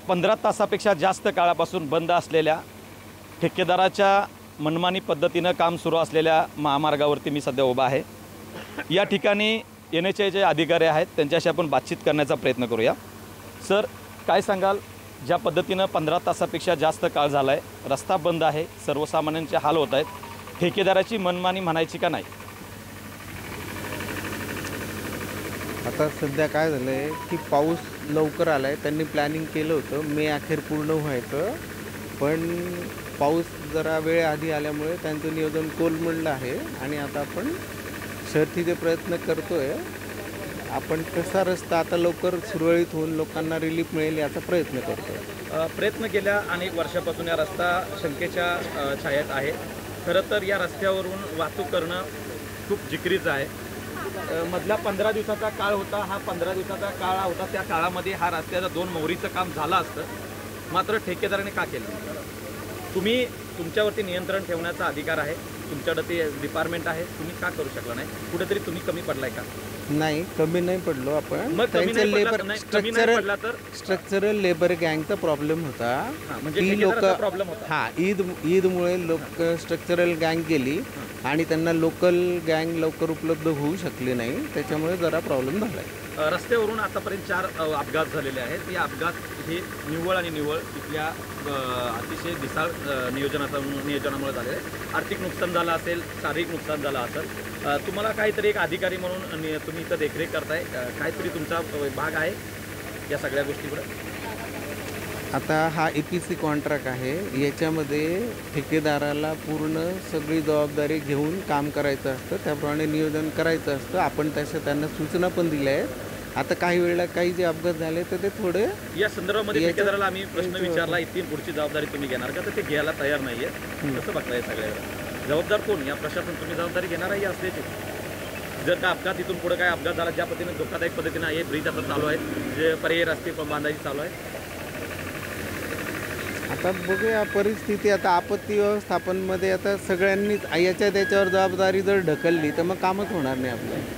15 तासापेक्षा जास्त काळापासून बंद असलेल्या ठेकेदाराच्या मनमानी पद्धतीनं काम सुरू असलेल्या महामार्गावरती मी सध्या उभा आहे। या ठिकाणी NHAI जे अधिकारी आहेत त्यांच्याशी आपण बातचीत करण्याचा प्रयत्न करूया। सर, काय सांगाल, ज्या पद्धतीनं 15 तासापेक्षा जास्त काळ झाला आहे, रस्ता बंद आहे, सर्वसामान्यांचे हाल होत आहेत, ठेकेदाराची मनमानी म्हणायची का नाही? आता सध्या काय झालं आहे की पाऊस लवकर आला आहे, त्यांनी प्लॅनिंग केलं होतं मे अखेर पूर्ण व्हायचं, पण पाऊस जरा वेळ आधी आल्यामुळे त्यांचं नियोजन कोलमडलं आहे आणि आता आपण शर्थीचे प्रयत्न करतो आहे। आपण कसा रस्ता आता लवकर सुरळीत होऊन लोकांना रिलीफ मिळेल याचा प्रयत्न करतो आहे। प्रयत्न गेल्या अनेक वर्षापासून या रस्ता शंकेच्या छायेत आहे। खरं तर या रस्त्यावरून वाहतूक करणं खूप जिकिरीचं आहे। मधला 15 दिवसाचा काळ होता, हा 15 दिवसाचा काळ होता, त्या काळामध्ये हा रस्त्याचं 2 मोहरीचं काम झालं असतं, मात्र ठेकेदाराने का केलं? तुम्ही तुमच्यावरती नियंत्रण ठेवण्याचा अधिकार आहे, तुमच्याकडे ते डिपार्टमेंट आहे, तुम्ही का करू शकला नाही? कुठेतरी तुम्ही कमी पडलाय का? नाही, कमी नाही पडलो आपण। त्यांचं लेबर स्ट्रक्चरल लेबर गँगचा प्रॉब्लेम होता, म्हणजे ती लोक प्रॉब्लेम होता। हां, ईदमुळे लोक स्ट्रक्चरल गँग गेली आणि त्यांना लोकल गँग लवकर उपलब्ध होऊ शकले नाही, त्याच्यामुळे जरा प्रॉब्लेम झाला आहे। रस्त्यावरून आतापर्यंत 4 अपघात झालेले आहेत। या अपघात हे निव्वळ आणि निव्वळ इथल्या अतिशय ढिसाळ नियोजनामुळे झालेले आहे। आर्थिक नुकसान झालं असेल, शारीरिक नुकसान झालं असेल। तुम्हाला काहीतरी एक अधिकारी म्हणून तुम्ही इथं देखरेख करताय, काहीतरी तुमचा भाग आहे या सगळ्या गोष्टीकडे? आता हा EPC कॉन्ट्रॅक्ट आहे, याच्यामध्ये ठेकेदाराला पूर्ण सगळी जबाबदारी घेऊन काम करायचं असतं, त्याप्रमाणे नियोजन करायचं असतं। आपण त्यांना सूचना पण दिल्या आहेत। आता काही वेळेला काही जे अपघात झाले तर ते थोडे या संदर्भामध्ये ठेकेदाराला आम्ही प्रश्न विचारला, इथून पुढची जबाबदारी तुम्ही घेणार का? तर ते घ्यायला तयार नाही आहे। कसं बघताय सगळ्याला? जबाबदार कोण? या प्रशासन तुम्ही जबाबदारी घेणार आहे या असल्याची? जर का अपघात इथून पुढे काय अपघात झाला, ज्या पद्धतीने धोकादायक पद्धतीने हे ब्रिज आता चालू आहे, जे पर्यायी रस्ते पण बांधायची चालू आहे, आता बघूया परिस्थिती। आता आपत्ती व्यवस्थापनमध्ये आता सगळ्यांनीच त्याच्यावर जबाबदारी जर ढकलली तर मग कामच होणार नाही आपलं।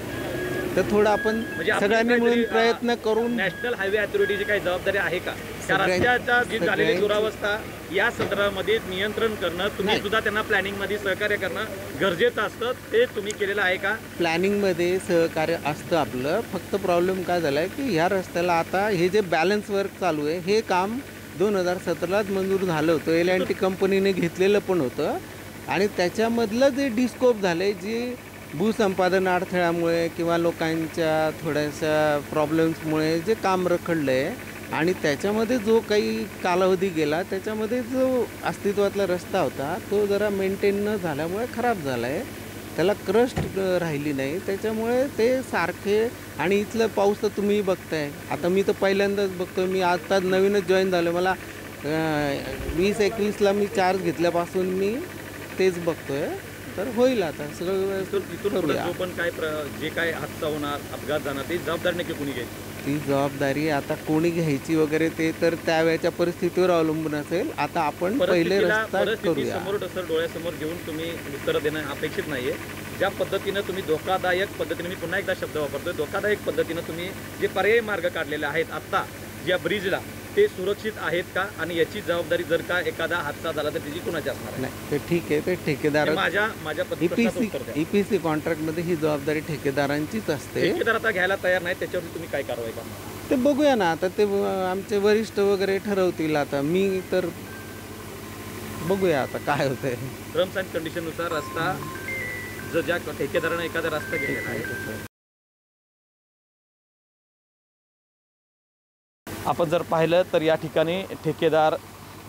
तर थोडं आपण सगळ्यांनी मिळून प्रयत्न करून नॅशनल हायवे अथॉरिटीची काही जबाबदारी आहे का? त्या रस्त्याचा जी झालेली दुरावस्था या संदर्भामध्ये नियंत्रण करणं, तुम्ही सुद्धा त्यांना प्लॅनिंगमध्ये सहकार्य करणं गरजेचं असतं, ते तुम्ही केलेलं आहे का? प्लॅनिंगमध्ये सहकार्य असतं आपलं, फक्त प्रॉब्लेम काय झाला आहे की ह्या रस्त्याला आता हे जे बॅलन्स वर्क चालू आहे हे काम 2017लाच मंजूर झालं होतं, L&T कंपनीने घेतलेलं पण होतं आणि त्याच्यामधलं जे डिस्कोप झालं आहे, जी भूसंपादन अडथळ्यामुळे किंवा लोकांच्या थोड्याशा प्रॉब्लेम्समुळे जे काम रखडलं आहे आणि त्याच्यामध्ये जो काही कालावधी गेला त्याच्यामध्ये जो अस्तित्वातला रस्ता होता तो जरा मेंटेन न झाल्यामुळे खराब झाला आहे, त्याला क्रस्ट राहिली नाही, त्याच्यामुळे ते सारखे आणि इथलं पाऊस तर तुम्ही बघताय। आता मी तर पहिल्यांदाच बघतोय, मी आता नवीनच जॉईन झालो, मला 20-21ला मी चार्ज घेतल्यापासून मी तेच बघतोय, तर होईल आता सगळं इथून जो पण काय जे काय हादसा होणार, अपघात जाणार, ते जबाबदारी नक्की कोणी घ्यायची? ती जबाबदारी आता कोणी घ्यायची वगैरे ते तर त्यावेळेच्या परिस्थितीवर अवलंबून असेल। आता आपण पहिले रस्ता करूया। समोर डोळ्यासमोर घेऊन तुम्ही उत्तर देणं अपेक्षित नाहीये। ज्या पद्धतीनं तुम्ही धोकादायक पद्धतीने, मी पुन्हा एकदा शब्द वापरतोय, धोकादायक पद्धतीनं तुम्ही जे पर्यायी मार्ग काढलेले आहेत आत्ता ज्या ब्रिजला, ते सुरक्षित आहेत का? आणि याची जबाबदारी जर का एखादा हादसा झाला तर त्याची कुणाची असणार? नाही, ते ठीक आहे, ते ठेकेदार माझ्या EPC कॉन्ट्रॅक्टमध्ये ही जबाबदारी ठेकेदारांचीच असते। ठेकेदार आता घ्यायला तयार नाही, त्याच्यावर तुम्ही काय कारवाई करणार? ते बघूया ना, आता ते आमचे वरिष्ठ वगैरे ठरवतील। आता मी तर बघूया आता काय होतंय। टर्म्स अँड कंडिशननुसार रस्ता जर ज्या ठेकेदाराने एखादा रस्ता घेतलेला आहे, आपण जर पाहिलं तर या ठिकाणी ठेकेदार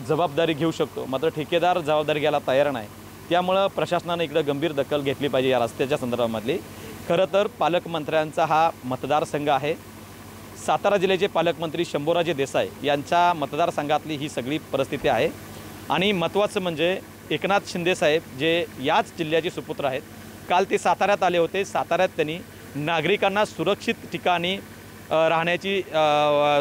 जबाबदारी घेऊ शकतो, मात्र ठेकेदार जबाबदारी घ्यायला तयार नाही। त्यामुळं प्रशासनाने इकडे गंभीर दखल घेतली पाहिजे या रस्त्याच्या संदर्भामधली। खरं तर पालकमंत्र्यांचा हा मतदारसंघ आहे। सातारा जिल्ह्याचे पालकमंत्री शंभूराजे देसाई यांच्या मतदारसंघातली ही सगळी परिस्थिती आहे। आणि महत्त्वाचं म्हणजे एकनाथ शिंदे साहेब जे याच जिल्ह्याचे सुपुत्र आहेत, काल ते साताऱ्यात आले होते। साताऱ्यात त्यांनी नागरिकांना सुरक्षित ठिकाणी राहण्याची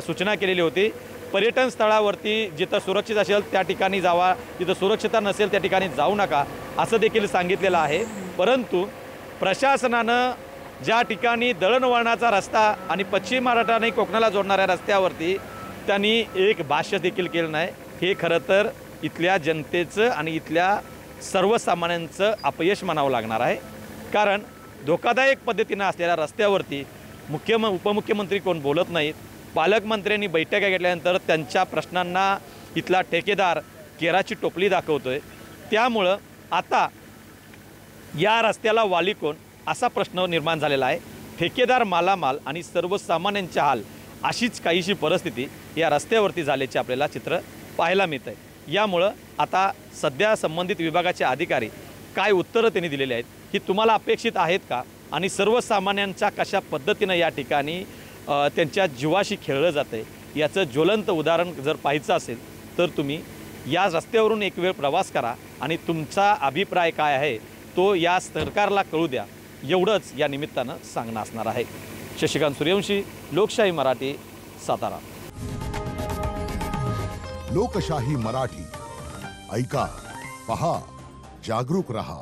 सूचना केलेली होती। पर्यटन स्थळावरती जिथं सुरक्षित असेल त्या ठिकाणी जावा, जिथं सुरक्षितता नसेल त्या ठिकाणी जाऊ नका असं देखील सांगितलेलं आहे। परंतु प्रशासनानं ज्या ठिकाणी दळणवळणाचा रस्ता आणि पश्चिम महाराष्ट्र आणि कोकणाला जोडणाऱ्या रस्त्यावरती त्यांनी एक भाष्य देखील केलं नाही. हे खरं तर इथल्या जनतेचं आणि इथल्या सर्वसामान्यांचं अपयश मानावं लागणार आहे. कारण धोकादायक पद्धतीनं असलेल्या रस्त्यावरती उपमुख्यमंत्री कोण बोलत नाहीत. पालकमंत्र्यांनी बैठका घेतल्यानंतर त्यांच्या प्रश्नांना इथला ठेकेदार केराची टोपली दाखवतोय. त्यामुळं आता या रस्त्याला वाली कोण असा प्रश्न निर्माण झालेला आहे. ठेकेदार मालामाल आणि सर्वसामान्यांचे हाल अशीच काहीशी परिस्थिती या रस्त्यावरती झाल्याचे आपल्याला चित्र पाहायला मिळत आहे. यामुळं आता सध्या संबंधित विभागाचे अधिकारी काय उत्तरं त्यांनी दिलेली आहेत ही तुम्हाला अपेक्षित आहेत का, आणि सर्वसामान्यांच्या कशा पद्धतीनं या ठिकाणी त्यांच्या जीवाशी खेळलं जातं आहे याचं ज्वलंत उदाहरण जर पाहायचं असेल तर तुम्ही या रस्त्यावरून एक वेळ प्रवास करा आणि तुमचा अभिप्राय काय आहे तो या सरकारला कळू द्या, एवढंच या निमित्तानं सांगणं असणार आहे. शशिकांत सूर्यवंशी, लोकशाही मराठी, सातारा. लोकशाही मराठी ऐका, पहा, जागरूक रहा.